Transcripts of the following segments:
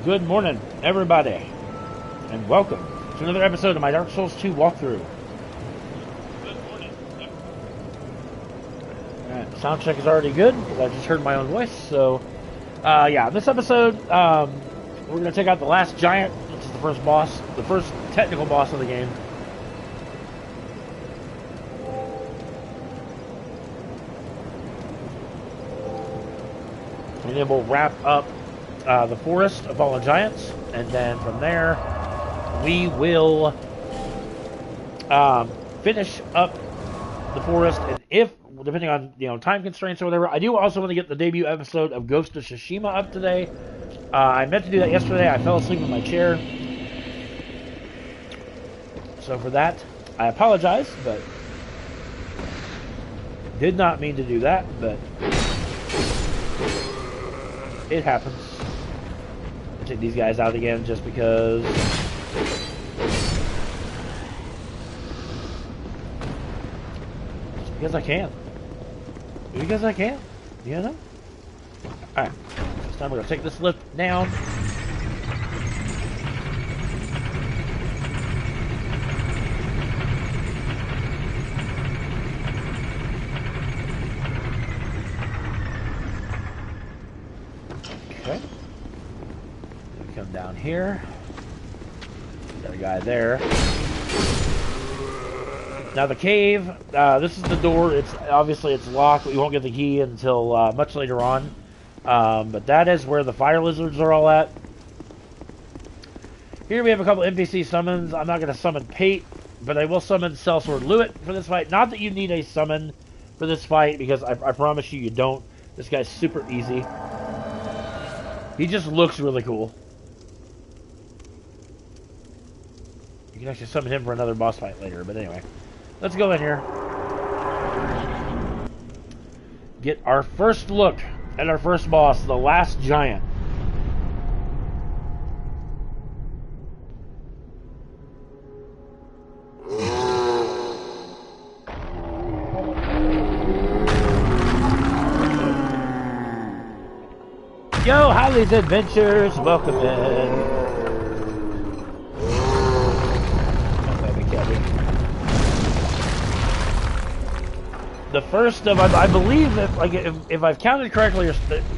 Good morning, everybody, and welcome to another episode of my Dark Souls 2 walkthrough. Good morning. Alright, sound check is already good, because I just heard my own voice, so, yeah, this episode, we're going to take out the last giant, which is the first boss, the first technical boss of the game. And then we'll wrap up the Forest of Fallen Giants, and then from there we will finish up the forest. And if, depending on time constraints or whatever, I do also want to get the debut episode of Ghost of Tsushima up today. I meant to do that yesterday. I fell asleep in my chair, so for that I apologize, but did not mean to do that, but it happens. I'll take these guys out again just because. Just because I can. Because I can. You know? Alright. This time we're going to take this lift down. Okay. We come down here. Got a guy there. Now the cave, this is the door. It's obviously it's locked. We won't get the key until much later on. But that is where the fire lizards are all at. Here we have a couple NPC summons. I'm not going to summon Pate, but I will summon Sellsword Lewitt for this fight. Not that you need a summon for this fight, because I promise you don't. This guy's super easy. He just looks really cool. You can actually summon him for another boss fight later, but anyway. Let's go in here. Get our first look at our first boss, the last giant. Yo, Holly's Adventures, welcome in. The first of, I believe that, like, if I've counted correctly,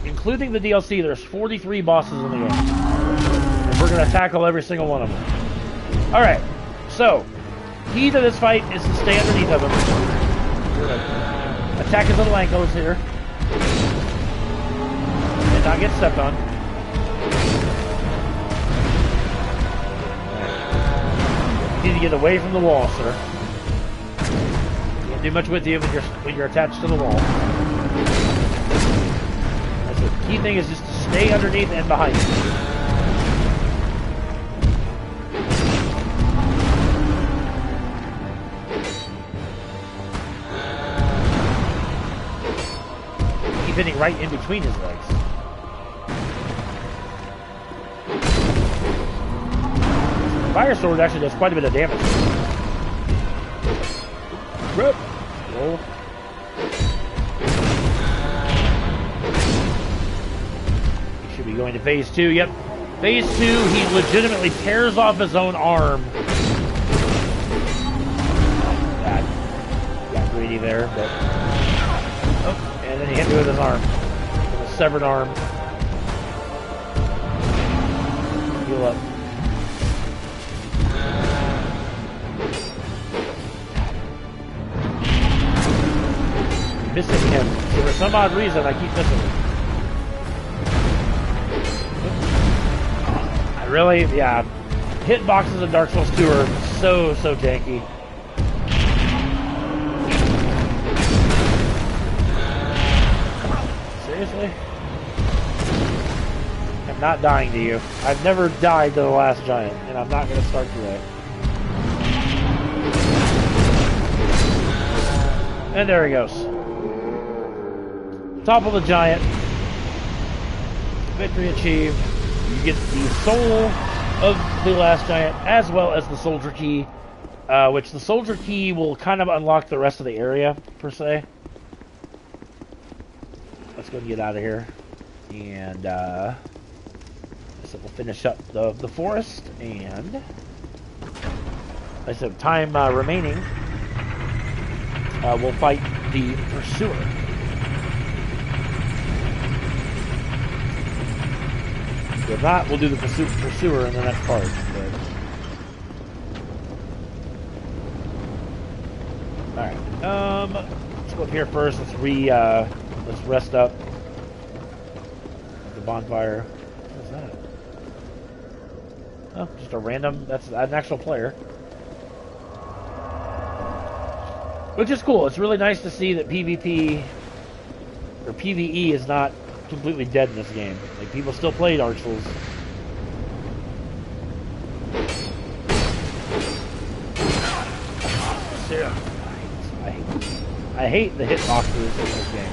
including the DLC, there's 43 bosses in the game. And we're going to tackle every single one of them. Alright, so, key to this fight is to stay underneath of him. We're going to attack his little ankles here. And not get stepped on. You need to get away from the wall, sir. Do much with you when you're attached to the wall. That's the key thing, is just to stay underneath and behind you. Keep hitting right in between his legs. The fire sword actually does quite a bit of damage. Roll. He should be going to phase 2. Yep. Phase 2, he legitimately tears off his own arm. Got greedy there, but. Oh, and then he hit me with his arm. With a severed arm. Heal up. Missing him. So for some odd reason, I keep missing him. I really, yeah. Hitboxes in Dark Souls 2 are so janky. Seriously? I'm not dying to you. I've never died to the last giant, and I'm not going to start today. And there he goes. Topple the giant. Victory achieved. You get the soul of the last giant, as well as the soldier key, which the soldier key will kind of unlock the rest of the area, per se. Let's go and get out of here. And, So we'll finish up the forest, and like I said, time remaining, we'll fight the pursuer. If not, we'll do the pursuer in the next part. Alright, let's go up here first. Let's rest up. The bonfire. What's that? Oh, just a random, that's an actual player. Which is cool. It's really nice to see that PvP, or PvE is not completely dead in this game. Like, people still play Dark Souls. Yeah. I hate the hitboxes in this game.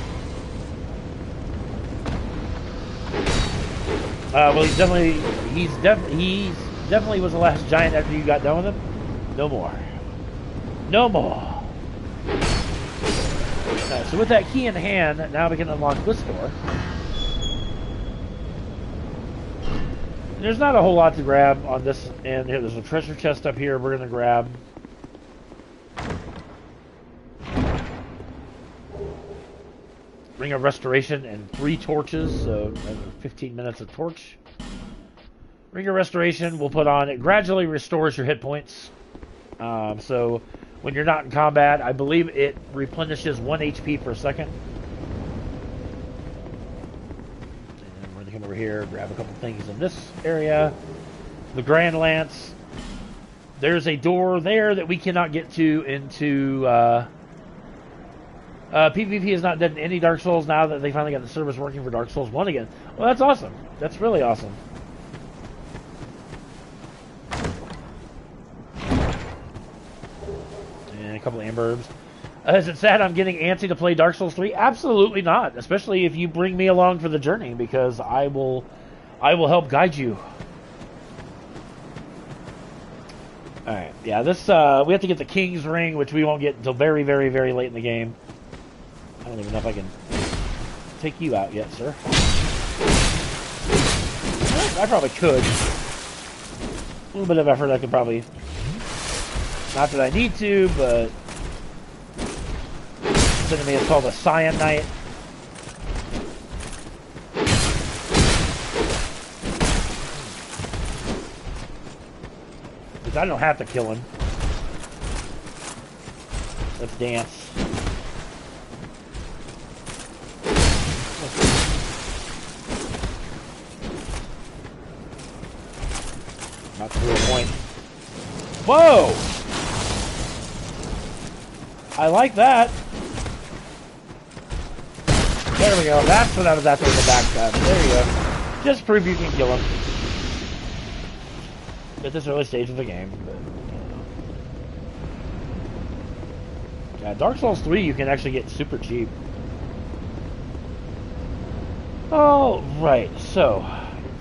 Well, he's definitely was the last giant after you got done with him. No more. No more. So with that key in hand, now we can unlock this door. There's not a whole lot to grab on this end here. There's a treasure chest up here we're going to grab. Ring of Restoration and 3 torches, so 15 minutes of torch. Ring of Restoration we'll put on. It gradually restores your hit points. So when you're not in combat, I believe it replenishes 1 HP per second. And we're going to come over here, grab a couple things in this area. The Grand Lance. There's a door there that we cannot get to into... PvP is not dead in any Dark Souls now that they finally got the servers working for Dark Souls 1 again. Well, that's awesome. That's really awesome. And a couple of amber herbs. Is it sad I'm getting antsy to play Dark Souls 3? Absolutely not. Especially if you bring me along for the journey, because I will help guide you. Alright, yeah, this, we have to get the King's Ring, which we won't get until very, very, very late in the game. I don't even know if I can take you out yet, sir. I probably could. A little bit of effort I could probably... Not that I need to, but... This enemy is called a Cyan Knight. Because I don't have to kill him. Let's dance. Not to a point. Whoa! I like that. There we go. That's what I was after in the backstab. There you go. Just prove you can kill him. At this early stage of the game. But, yeah, Dark Souls 3 you can actually get super cheap. Oh, right. So,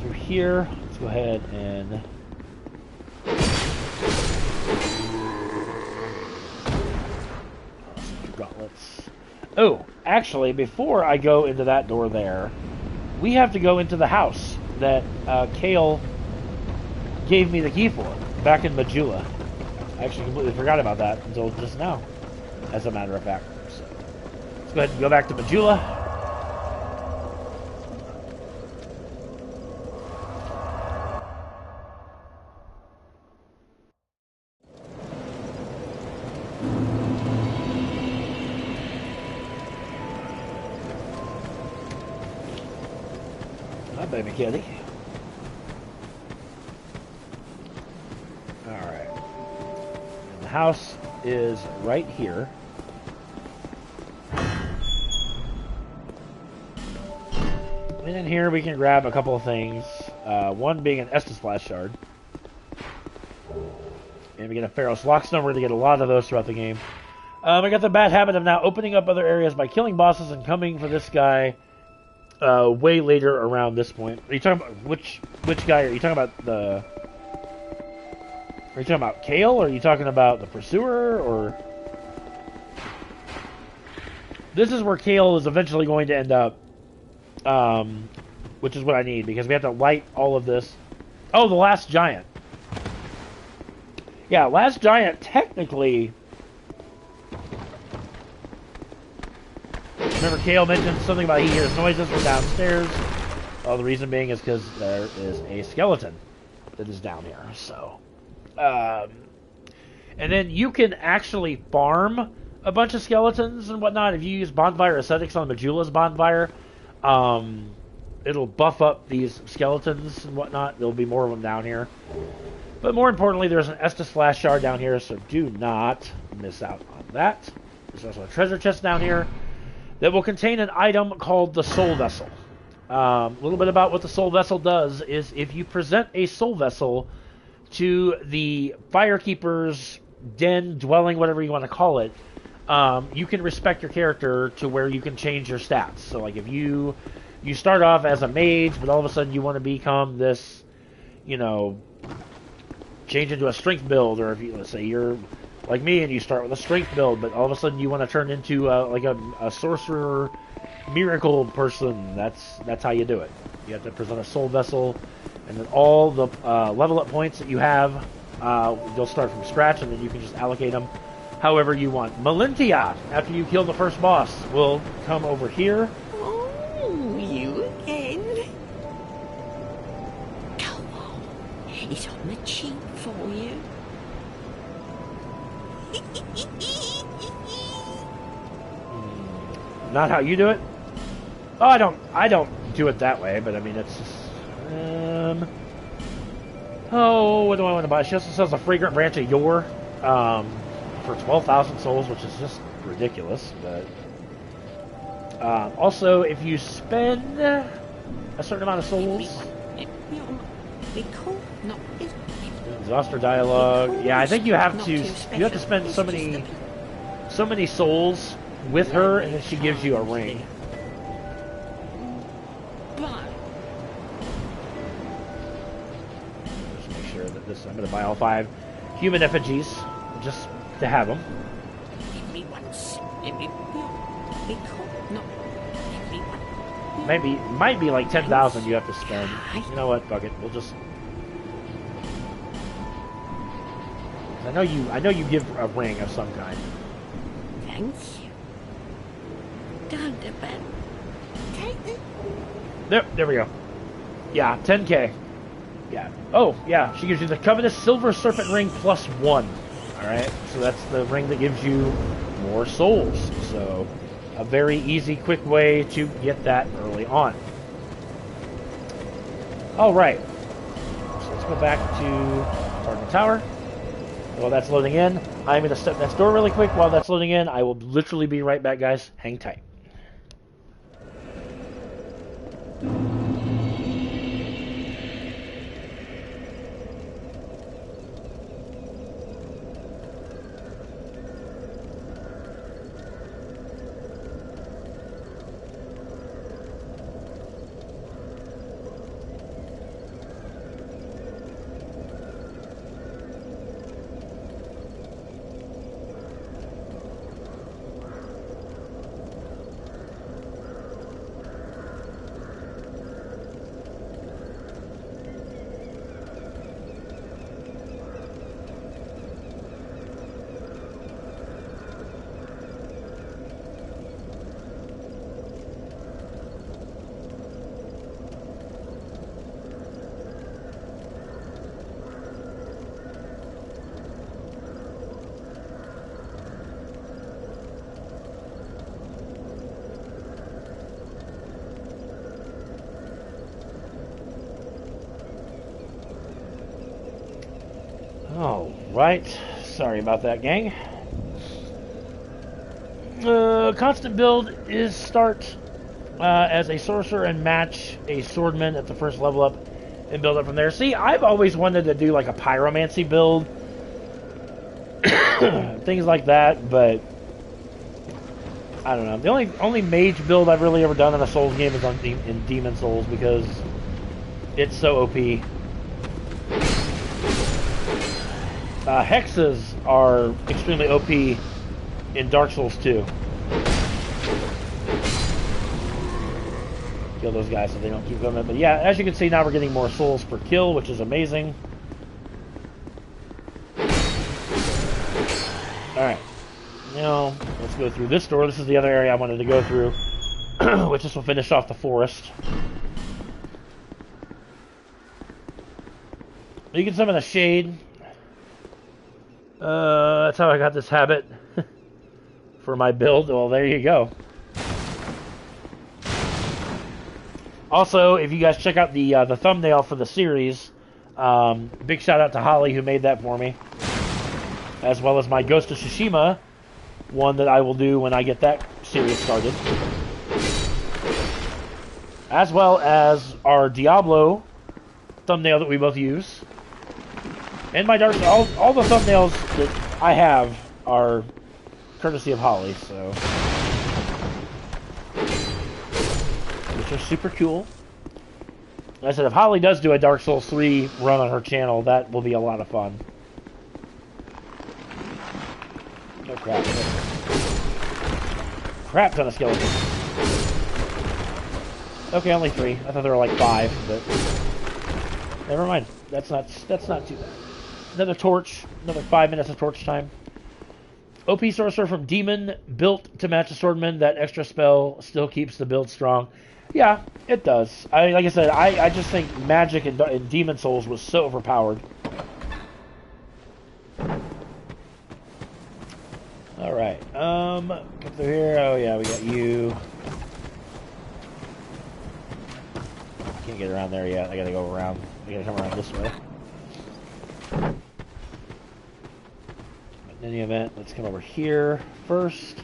through here, let's go ahead and... gauntlets. Oh, actually, before I go into that door there, we have to go into the house that Kale gave me the key for, back in Majula. I actually completely forgot about that until just now, as a matter of fact. So, let's go ahead and go back to Majula. Baby kitty. Alright. The house is right here. And in here we can grab a couple of things. One being an Estus Blast Shard. And we get a Pharaoh's Lockstone. We're going to get a lot of those throughout the game. I got the bad habit of now opening up other areas by killing bosses and coming for this guy way later around this point. Are you talking about which guy? Are you talking about the... Are you talking about Kale? Or are you talking about the Pursuer? Or... This is where Kale is eventually going to end up. Which is what I need, because we have to light all of this Oh, the Last Giant. Yeah, Last Giant technically... Remember Kale mentioned something about he hears noises from downstairs? Well, the reason being is because there is a skeleton that is down here, so... and then you can actually farm a bunch of skeletons and whatnot. If you use Bonfire Ascetics on Majula's Bonfire, it'll buff up these skeletons and whatnot. There'll be more of them down here. But more importantly, there's an Estus Flash Shard down here, so do not miss out on that. There's also a treasure chest down here that will contain an item called the Soul Vessel. A little bit about what the Soul Vessel does is if you present a Soul Vessel to the Firekeeper's den, dwelling, whatever you want to call it, you can respect your character to where you can change your stats. So like if you start off as a mage, but all of a sudden you want to become this, change into a strength build, or if you, let's say you're like me and you start with a strength build, but all of a sudden you want to turn into like a sorcerer miracle person, that's how you do it. You have to present a soul vessel, and then all the level up points that you have, you'll start from scratch, and then you can just allocate them however you want. Malintia, after you kill the first boss, will come over here. Oh, you again? Come on, it's on the cheap for you. Not how you do it? Oh, I don't do it that way, but I mean, it's just, oh, what do I want to buy? She also sells a Fragrant Branch of Yore, for 12,000 souls, which is just ridiculous, but, also, if you spend a certain amount of souls, exhaust her dialogue, yeah, I think you have to spend so many souls with her, and then she gives you a ring. Just make sure that this, I'm going to buy all 5 human effigies, just to have them. Might be like 10,000 you have to spend. You know what, fuck it, we'll just... I know you give a ring of some kind. Thank you. Don't depend. There we go. Yeah, 10k. Yeah. Oh, yeah, she gives you the Covetous Silver Serpent Ring +1. Alright, so that's the ring that gives you more souls. So, a very easy, quick way to get that early on. Alright. So let's go back to Cardinal Tower. While that's loading in, I'm going to step next door really quick. While that's loading in, I will literally be right back, guys. Hang tight. Right, sorry about that, gang. Constant build is start as a sorcerer and match a swordman at the first level up and build up from there. See, I've always wanted to do like a pyromancy build, things like that, but I don't know. The only mage build I've really ever done in a Souls game is in Demon Souls because it's so OP. Hexes are extremely OP in Dark Souls 2. Kill those guys so they don't keep coming. But yeah, as you can see, now we're getting more souls per kill, which is amazing. Alright. Now, let's go through this door. This is the other area I wanted to go through, which this will finish off the forest. You can summon a shade. That's how I got this habit for my build. Well, there you go. Also, if you guys check out the thumbnail for the series, big shout out to Holly who made that for me, as well as my Ghost of Tsushima one that I will do when I get that series started, as well as our Diablo thumbnail that we both use, and my Dark Souls. All the thumbnails that I have are courtesy of Holly, so. Which are super cool. Like I said, if Holly does do a Dark Souls 3 run on her channel, that will be a lot of fun. Oh crap. Crap ton of skeletons. Okay, only 3. I thought there were like 5, but never mind. That's not too bad. Another torch, another 5 minutes of torch time. OP sorcerer from Demon, built to match a swordman. That extra spell still keeps the build strong. Yeah, it does. Like I said, I just think magic in Demon Souls was so overpowered. Alright, come through here. Oh yeah, we got you. Can't get around there yet. I gotta go around. I gotta come around this way. In any event, let's come over here first.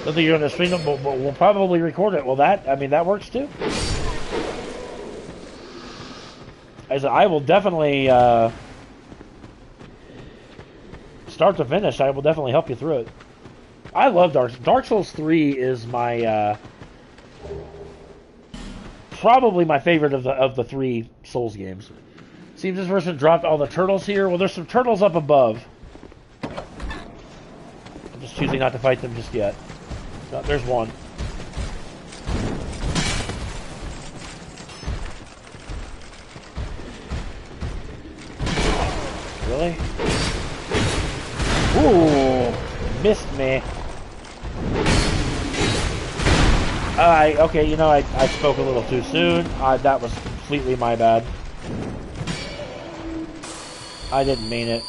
Don't think you're going to stream it, but we'll probably record it. Well, that works too. As I will definitely, start to finish, I will definitely help you through it. I love Dark Souls 3 is my, probably my favorite of the 3 Souls games. Seems this person dropped all the turtles here. Well, there's some turtles up above. I'm just choosing not to fight them just yet. No, there's one. Really? Ooh, missed me. Okay, you know, I spoke a little too soon. That was completely my bad. I didn't mean it.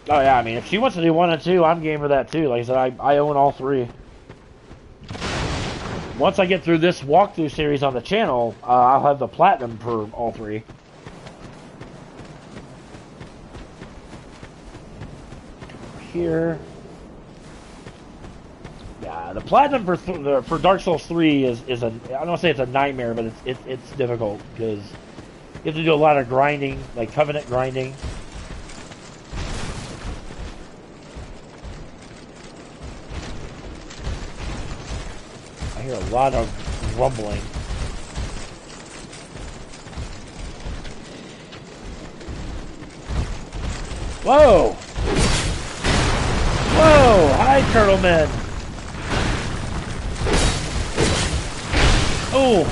Oh yeah, I mean, if she wants to do 1 and 2, I'm game for that too. Like I said, I own all 3. Once I get through this walkthrough series on the channel, I'll have the platinum for all 3. Here. Yeah, the platinum for Dark Souls 3 is a, I don't want to say it's a nightmare, but it's difficult because you have to do a lot of grinding, like covenant grinding. I hear a lot of rumbling. Whoa! Whoa! Hi, turtle men! Oh!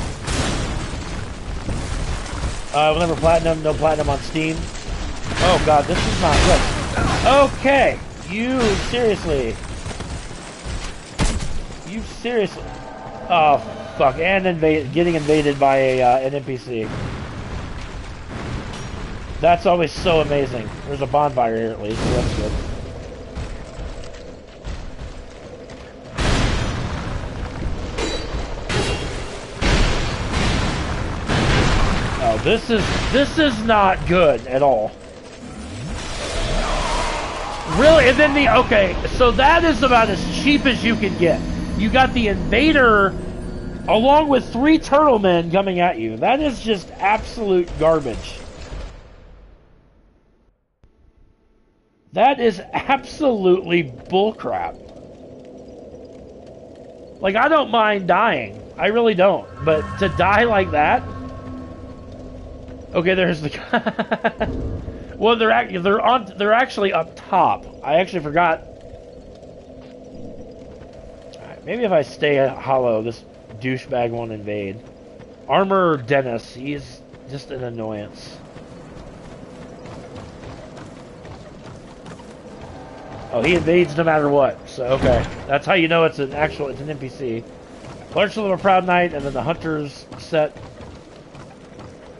Whenever platinum, no platinum on Steam. Oh god, this is not good. Okay! You seriously? You seriously? Oh, fuck. And getting invaded by an NPC. That's always so amazing. There's a bonfire here at least, so that's good. Oh, this is not good at all. Really? And then okay, so that is about as cheap as you can get. You got the invader along with 3 turtle men coming at you. That is just absolute garbage. That is absolutely bullcrap. Like, I don't mind dying. I really don't. But to die like that... Okay, there's the... Well, they're actually up top. I actually forgot. Alright, maybe if I stay hollow, this douchebag won't invade. Armor Dennis, he's just an annoyance. Oh, he invades no matter what. So, okay. That's how you know it's an NPC. Clerks of a Proud Knight, and then the Hunter's set.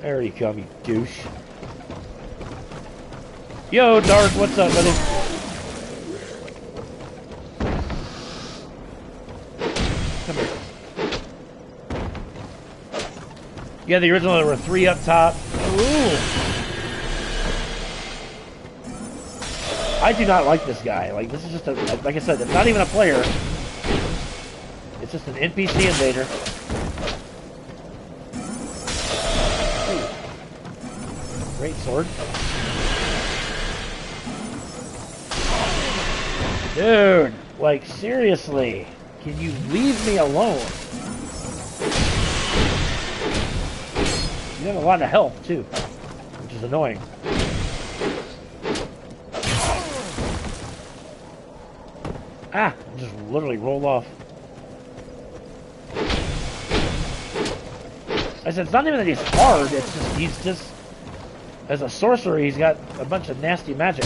There you come, you douche. Yo, Dark, what's up, buddy? Come here. Yeah, the original, there were 3 up top. Ooh. I do not like this guy. Like, this is just a, like I said, it's not even a player. It's just an NPC invader. Ooh. Great sword. Dude, like, seriously, can you leave me alone? You have a lot of health, too, which is annoying. Ah, just literally rolled off. I said, it's not even that he's hard, it's just, he's just, as a sorcerer, he's got a bunch of nasty magic.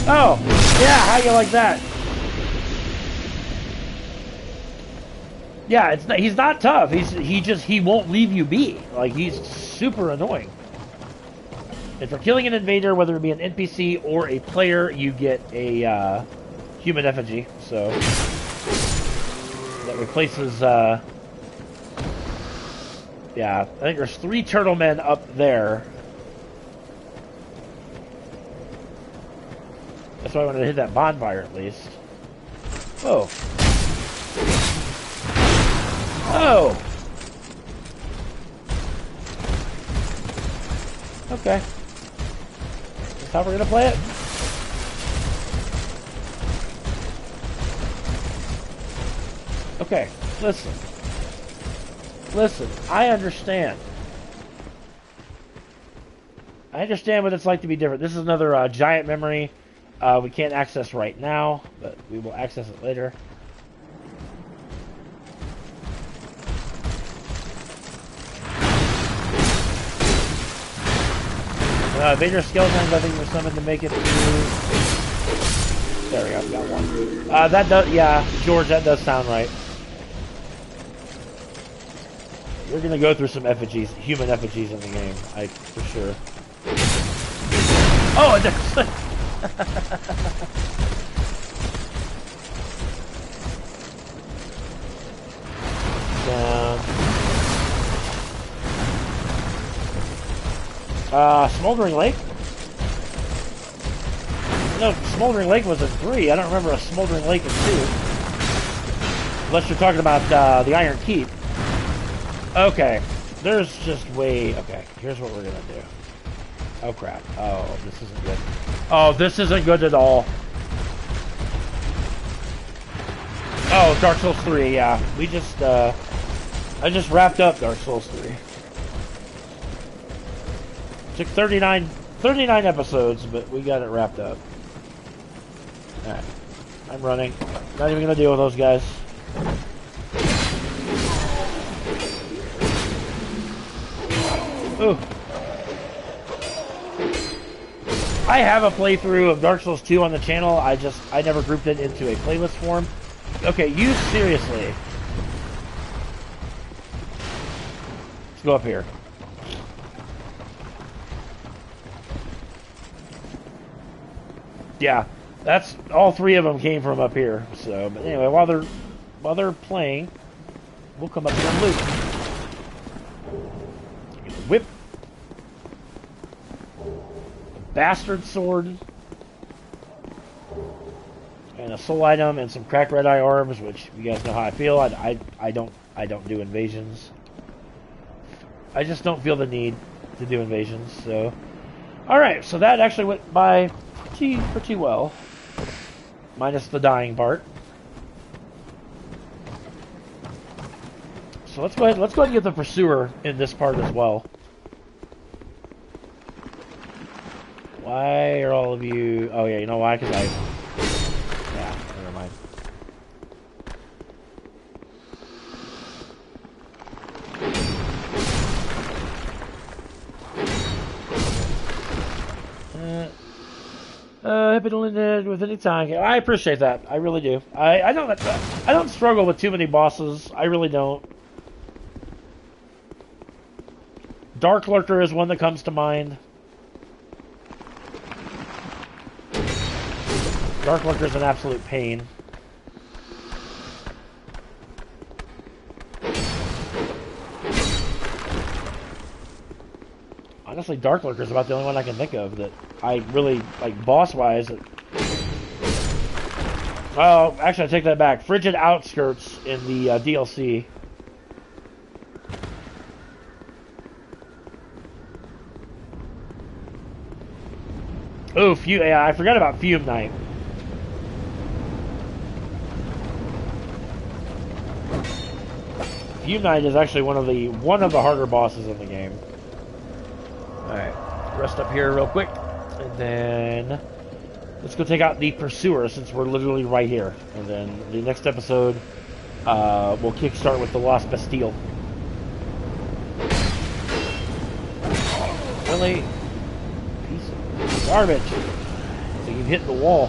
Oh, yeah, how you like that? Yeah, it's not, he's not tough. He won't leave you be. Like, he's super annoying. And for killing an invader, whether it be an NPC or a player, you get a human effigy. So that replaces. Yeah, I think there's 3 turtle men up there. That's why I wanted to hit that bonfire at least. Oh. Oh! Okay. That's how we're gonna play it? Okay, listen. Listen, I understand. I understand what it's like to be different. This is another giant memory. We can't access right now, but we will access it later. Vader skeletons, I think, were summoned to make it through. There we go, got one. That does, yeah, George, that does sound right. We're gonna go through some effigies, human effigies in the game, for sure. Oh, it does. Smoldering Lake? No, Smoldering Lake was in 3. I don't remember a Smoldering Lake in 2. Unless you're talking about the Iron Keep. Okay. There's just way... Okay, here's what we're gonna do. Oh, crap. Oh, this isn't good. Oh, this isn't good at all. Oh, Dark Souls 3, yeah. We just, I just wrapped up Dark Souls 3. Took 39 episodes, but we got it wrapped up. Alright. I'm running. Not even gonna deal with those guys. Ooh. I have a playthrough of Dark Souls 2 on the channel. I never grouped it into a playlist form. Okay, you seriously. Let's go up here. Yeah, that's all 3 of them came from up here. So, but anyway, while they're playing, we'll come up here and loot. Whip. Bastard sword. And a soul item and some cracked red eye orbs, which you guys know how I feel. I don't do invasions. I just don't feel the need to do invasions. So, all right. So that actually went by pretty well, minus the dying part. So let's go ahead. Let's go ahead and get the pursuer in this part as well. Why are all of you? Oh yeah, you know why? Because I. Yeah, never mind. Happy to end with any time. I appreciate that. I really do. I don't struggle with too many bosses. I really don't. Dark Lurker is one that comes to mind. Dark Lurker is an absolute pain. Honestly, Dark Lurker is about the only one I can think of that I really, like, boss-wise. Oh, actually, I take that back. Frigid Outskirts in the DLC. Oh, yeah, I forgot about Fume Knight. Fume Knight is actually one of the harder bosses in the game. Alright, rest up here real quick, and then let's go take out the Pursuer since we're literally right here. And then the next episode, we'll kickstart with the Lost Bastille. Really? Piece of garbage. So you hit the wall.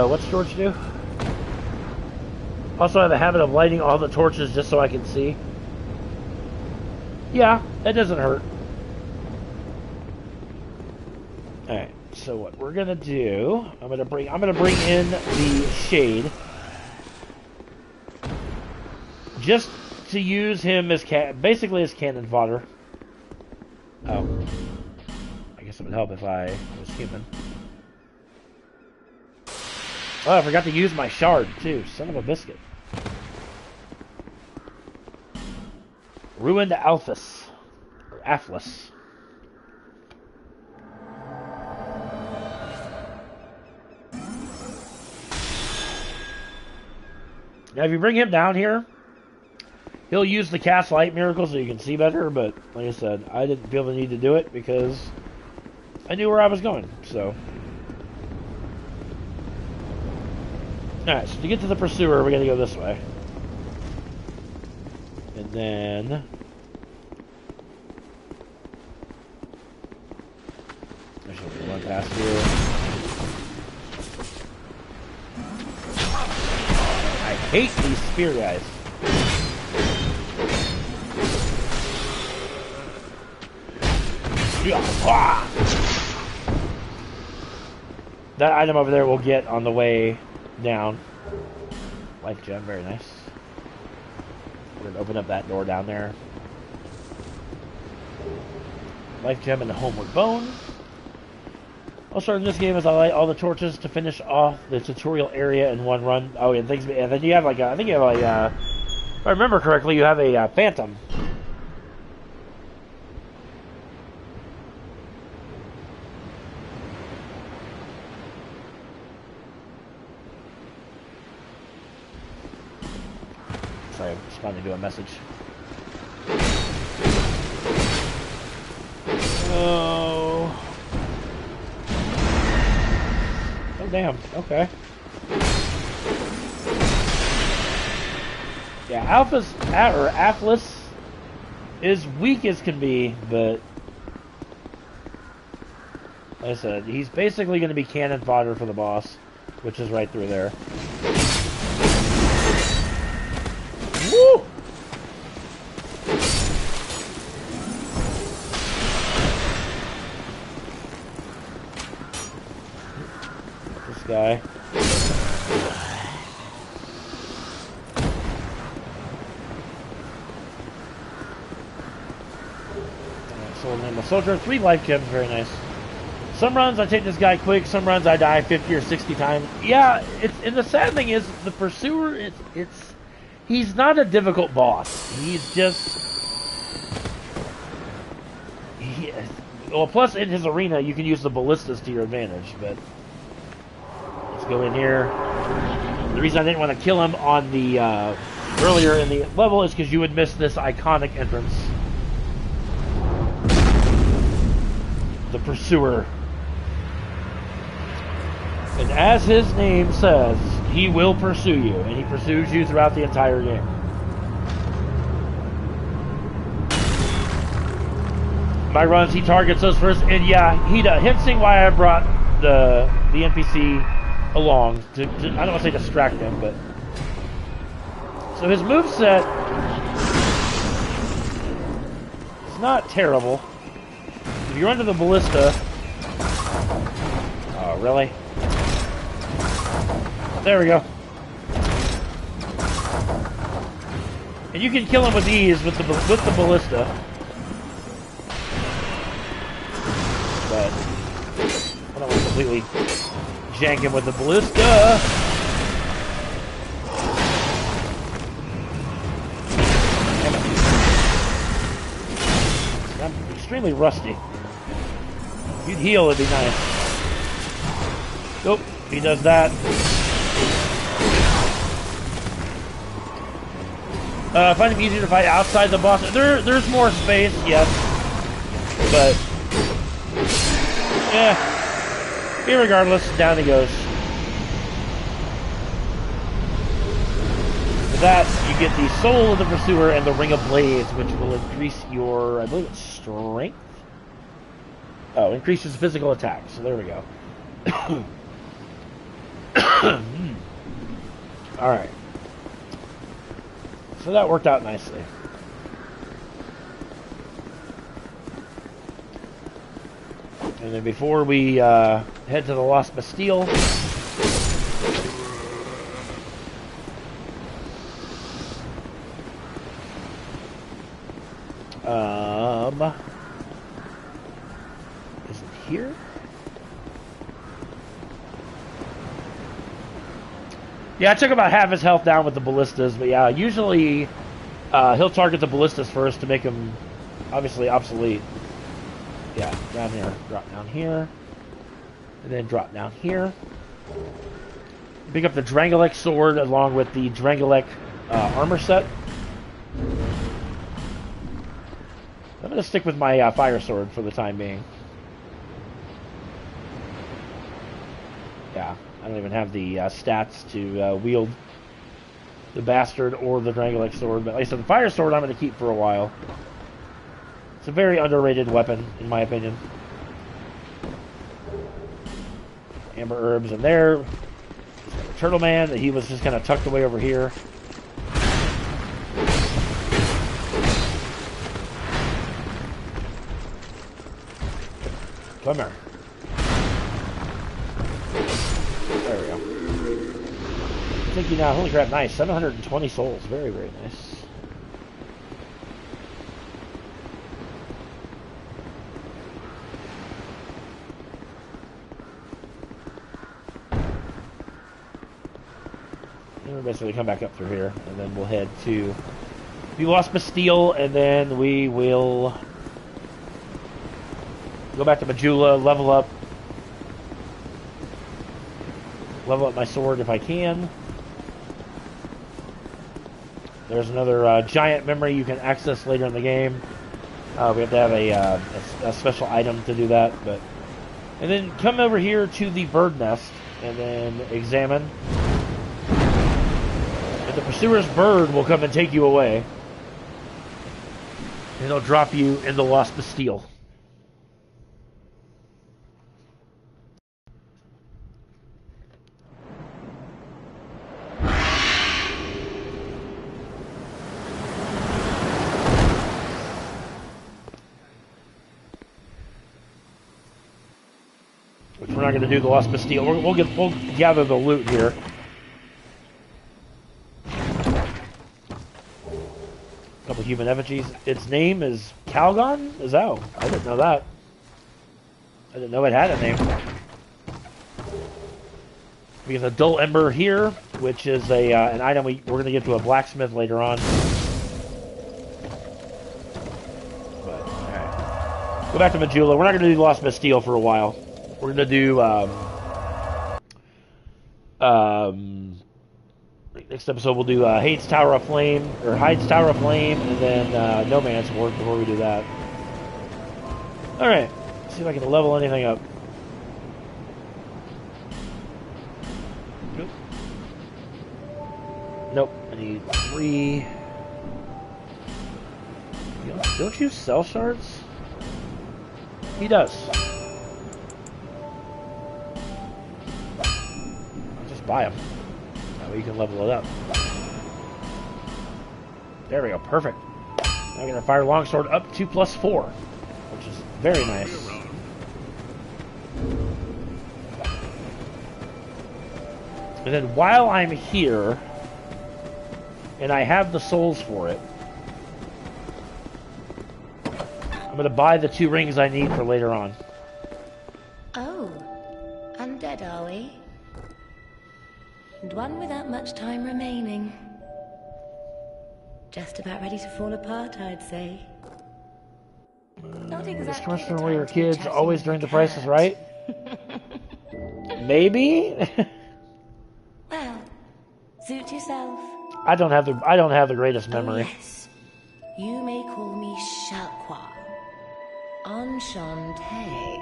What's George do? Also, I have a habit of lighting all the torches just so I can see. Yeah, that doesn't hurt. Alright, so what we're gonna do, I'm gonna bring in the Shade. Just to use him as basically as cannon fodder. Oh. I guess it would help if I was human. Oh, I forgot to use my shard, too. Son of a biscuit. Ruined Alphys. Or Atlas. Now, if you bring him down here, he'll use the cast light miracle so you can see better, but like I said, I didn't feel the need to do it because I knew where I was going, so... Alright, so to get to the Pursuer, we gotta go this way. And then... I should run past here. I hate these spear guys. That item over there we'll get on the way down. Life gem, very nice. We're gonna open up that door down there. Life gem and the Homeward Bone. Also in this game is I light all the torches to finish off the tutorial area in one run. Oh, and things. And then you have like I think you have like if I remember correctly, you have a Phantom. Sorry, I'm responding to a message. Oh. Oh, damn. Okay. Yeah, Atlas is weak as can be, but like I said, he's basically going to be cannon fodder for the boss, which is right through there. Woo! This guy. Soul name of soldier. 3 life gems, very nice. Some runs I take this guy quick, some runs I die 50 or 60 times. Yeah, and the sad thing is the Pursuer. He's not a difficult boss. He's just... well, plus in his arena, you can use the ballistas to your advantage, but... Let's go in here. The reason I didn't want to kill him on the earlier in the level is because you would miss this iconic entrance. The Pursuer. And as his name says, he will pursue you, and he pursues you throughout the entire game. My runs, he targets us first, and yeah, he does. Hensing why I brought the NPC along to I don't want to say distract him, but so his moveset is not terrible. If you're under the ballista, oh really? There we go. And you can kill him with ease with the ballista. But I don't want to completely jank him with the ballista. I'm extremely rusty. If you'd heal, it'd be nice. Nope, he does that. I find it easier to fight outside the boss. There's more space, yes. But yeah, irregardless, down he goes. With that, you get the Soul of the Pursuer and the Ring of Blades, which will increase your, I believe it's strength? Oh, increases physical attack, so there we go. Alright. So that worked out nicely. And then before we head to the Lost Bastille, is it here? Yeah, I took about half his health down with the ballistas, but yeah, usually he'll target the ballistas first to make him obviously obsolete. Yeah, down here, drop down here, and then drop down here. Pick up the Drangleic sword along with the Drangleic armor set. I'm going to stick with my fire sword for the time being. Yeah, I don't even have the stats to wield the Bastard or the Drangleic sword, but like I said, the fire sword I'm going to keep for a while. It's a very underrated weapon, in my opinion. Amber herbs in there. Turtle Man, he was just kind of tucked away over here. Come here. There we go. Thank you now. Holy crap, nice. 720 souls. Very, very nice. We're basically come back up through here, and then we'll head to the Lost Bastille, and then we will go back to Majula, level up my sword if I can. There's another giant memory you can access later in the game. We have to have a special item to do that, and then come over here to the bird nest, and then examine. The Pursuer's bird will come and take you away. And it'll drop you in the Lost Bastille. Which we're not going to do the Lost Bastille. We'll gather the loot here. Couple human effigies. Its name is Calgon? Is that? I didn't know that. I didn't know it had a name. We have a dull ember here, which is an item we're going to get to a blacksmith later on. But, alright. Go back to Majula. We're not going to do Lost Bastille for a while. We're going to do Next episode we'll do Hyde's Tower of Flame, and then No Man's Work before we do that. Alright, see if I can level anything up. Nope, I need 3. Don't you sell shards? He does. I'll just buy them. That way you can level it up. There we go, perfect. Now I'm going to fire longsword up to +4, which is very nice. And then while I'm here, and I have the souls for it, I'm going to buy the 2 rings I need for later on. Oh, undead are we? And one without much time remaining. Just about ready to fall apart, I'd say. Not exactly. This commercial when we were kids, always during the Price is Right. Maybe. Well, suit yourself. I don't have the greatest memory. Oh, yes. You may call me Shalqua. Enchanté.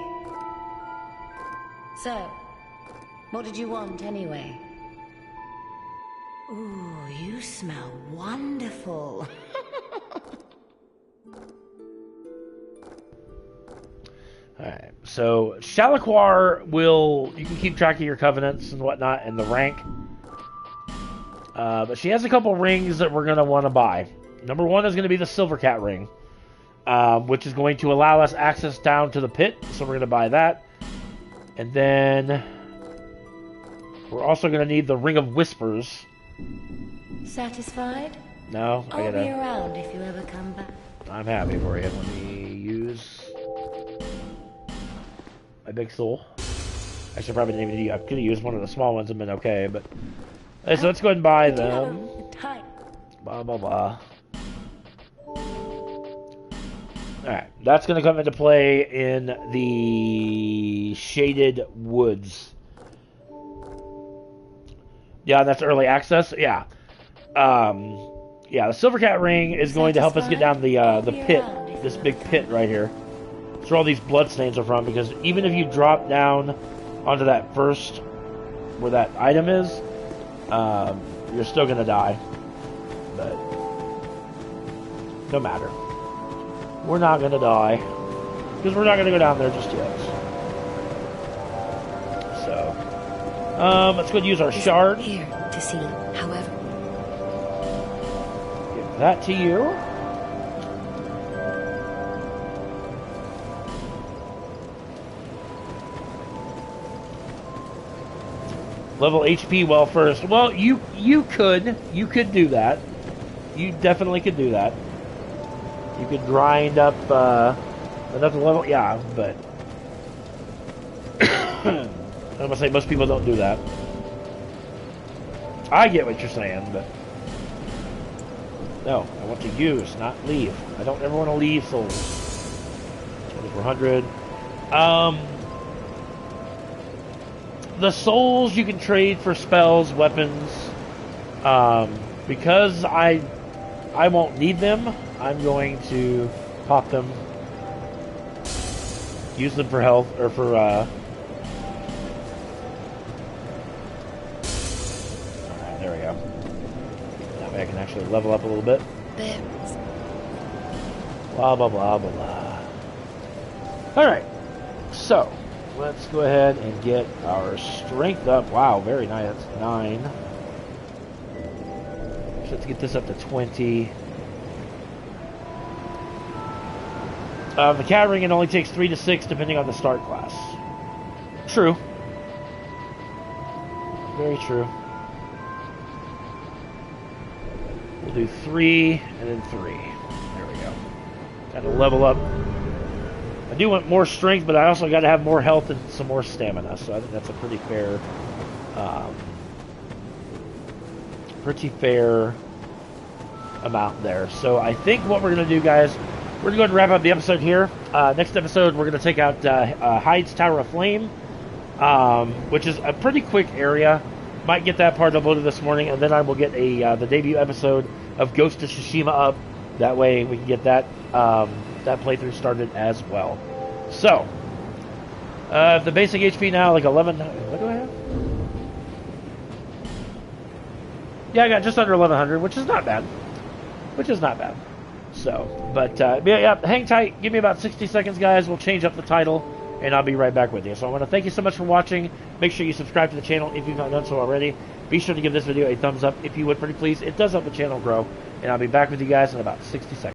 So, what did you want anyway? Ooh, you smell wonderful. Alright, so Shalaquar you can keep track of your covenants and whatnot and the rank. But she has a couple rings that we're going to want to buy. Number 1 is going to be the Silver Cat ring, which is going to allow us access down to the pit, so we're going to buy that. And then we're also going to need the Ring of Whispers. Satisfied? No, I'll be around if you ever come back. I'm happy for you. Let me use my big soul. Actually, probably didn't even. I could have used one of the small ones and been okay, but so let's go ahead and buy them. Blah blah blah. Alright, that's going to come into play in the Shaded Woods. Yeah, that's early access. Yeah. Yeah, the Silver Cat ring is going to help us get down the pit, this big pit right here. That's where all these bloodstains are from, because even if you drop down onto that first, where that item is, you're still going to die. But, no matter. We're not going to die, because we're not going to go down there just yet. So, let's go and use our shard. Here to see, however. Give that to you. Level HP well first. Well, you could do that. You definitely could do that. You could grind up another level, yeah, but I'm gonna say most people don't do that. I get what you're saying, but no, I want to use, not leave. I don't ever want to leave souls. 2400. The souls you can trade for spells, weapons. Because I won't need them, I'm going to pop them. Use them for health, or for, Alright, there we go. That way I can actually level up a little bit. Blah, blah, blah, blah, blah. Alright, so, let's go ahead and get our strength up. Wow, very nice. That's 9. So let's get this up to 20. The cat ring, it only takes 3 to 6 depending on the start class. True. Very true. We'll do 3 and then 3. There we go. Got to level up. I do want more strength, but I also got to have more health and some more stamina. So I think that's a pretty fair amount there. So I think what we're going to do, guys, we're going to go ahead and wrap up the episode here. Next episode, we're going to take out Hyde's Tower of Flame, which is a pretty quick area. Might get that part uploaded this morning, and then I will get the debut episode of Ghost of Tsushima up. That way we can get that that playthrough started as well. So, the basic HP now, like 11... What do I have? Yeah, I got just under 1100, which is not bad. So, but yeah, hang tight. Give me about 60 seconds, guys. We'll change up the title, and I'll be right back with you. So I want to thank you so much for watching. Make sure you subscribe to the channel if you've not done so already. Be sure to give this video a thumbs up if you would, pretty please. It does help the channel grow, and I'll be back with you guys in about 60 seconds.